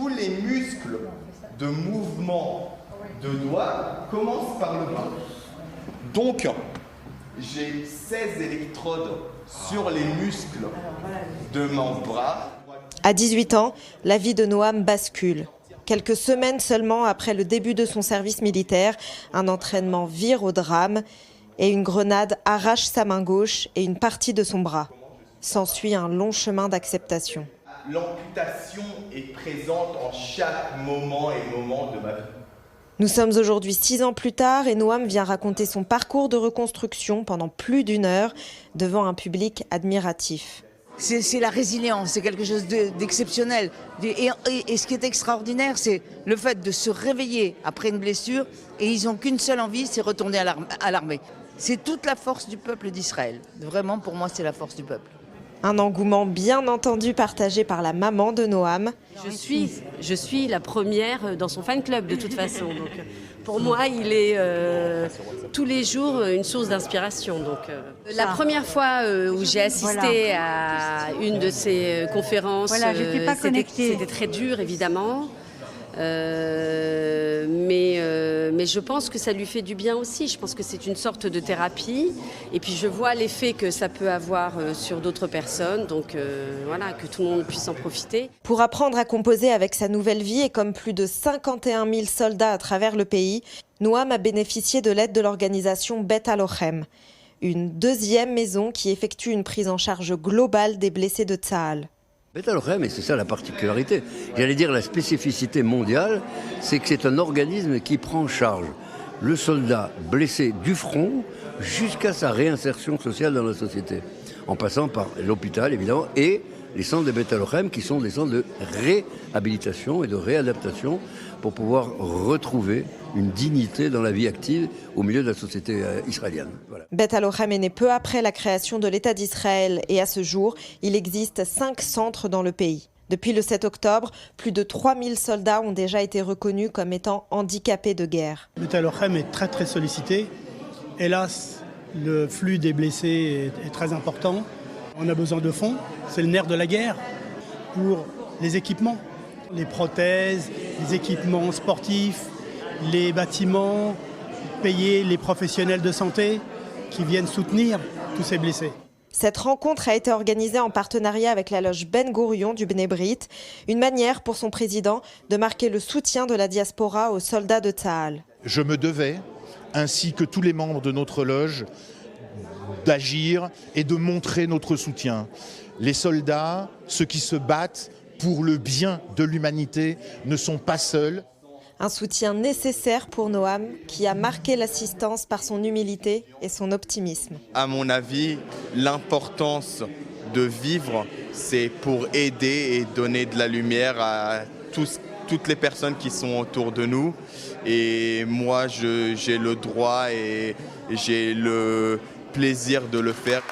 tous les muscles de mouvement de doigts commencent par le bras. Donc, j'ai 16 électrodes sur les muscles de mon bras. À 18 ans, la vie de Noam bascule. Quelques semaines seulement après le début de son service militaire, un entraînement vire au drame et une grenade arrache sa main gauche et une partie de son bras. S'ensuit un long chemin d'acceptation. L'amputation est présente en chaque moment de ma vie. Nous sommes aujourd'hui 6 ans plus tard et Noam vient raconter son parcours de reconstruction pendant plus d'1 heure devant un public admiratif. C'est la résilience, c'est quelque chose d'exceptionnel. Et ce qui est extraordinaire, c'est le fait de se réveiller après une blessure et ils n'ont qu'une seule envie, c'est retourner à l'armée. C'est toute la force du peuple d'Israël. Vraiment, pour moi, c'est la force du peuple. Un engouement bien entendu partagé par la maman de Noam. Je suis la première dans son fan club de toute façon. Donc, pour moi, il est tous les jours une source d'inspiration. La première fois où j'ai assisté à une de ces conférences, c'était très dur évidemment. Mais je pense que ça lui fait du bien aussi. Je pense que c'est une sorte de thérapie. Et puis je vois l'effet que ça peut avoir sur d'autres personnes. Donc voilà, que tout le monde puisse en profiter. Pour apprendre à composer avec sa nouvelle vie et comme plus de 51 000 soldats à travers le pays, Noam a bénéficié de l'aide de l'organisation Bet Halochem, une deuxième maison qui effectue une prise en charge globale des blessés de Tsahal. Bet Halochem, et c'est ça la particularité, j'allais dire la spécificité mondiale, c'est que c'est un organisme qui prend en charge le soldat blessé du front jusqu'à sa réinsertion sociale dans la société, en passant par l'hôpital évidemment et les centres de Bet Halochem qui sont des centres de réhabilitation et de réadaptation pour pouvoir retrouver une dignité dans la vie active au milieu de la société israélienne. Voilà. Bet Halochem est né peu après la création de l'État d'Israël et à ce jour, il existe 5 centres dans le pays. Depuis le 7 octobre, plus de 3000 soldats ont déjà été reconnus comme étant handicapés de guerre. Bet Halochem est très sollicité. Hélas, le flux des blessés est très important. On a besoin de fonds, c'est le nerf de la guerre, pour les équipements, les prothèses, les équipements sportifs, les bâtiments, payer les professionnels de santé qui viennent soutenir tous ces blessés. Cette rencontre a été organisée en partenariat avec la loge Ben Gourion du Bnei Brit, une manière pour son président de marquer le soutien de la diaspora aux soldats de Tsahal. Je me devais, ainsi que tous les membres de notre loge, d'agir et de montrer notre soutien. Les soldats, ceux qui se battent pour le bien de l'humanité, ne sont pas seuls. Un soutien nécessaire pour Noam, qui a marqué l'assistance par son humilité et son optimisme. À mon avis, l'importance de vivre, c'est pour aider et donner de la lumière à toutes les personnes qui sont autour de nous. Et moi, j'ai le droit et j'ai le plaisir de le faire.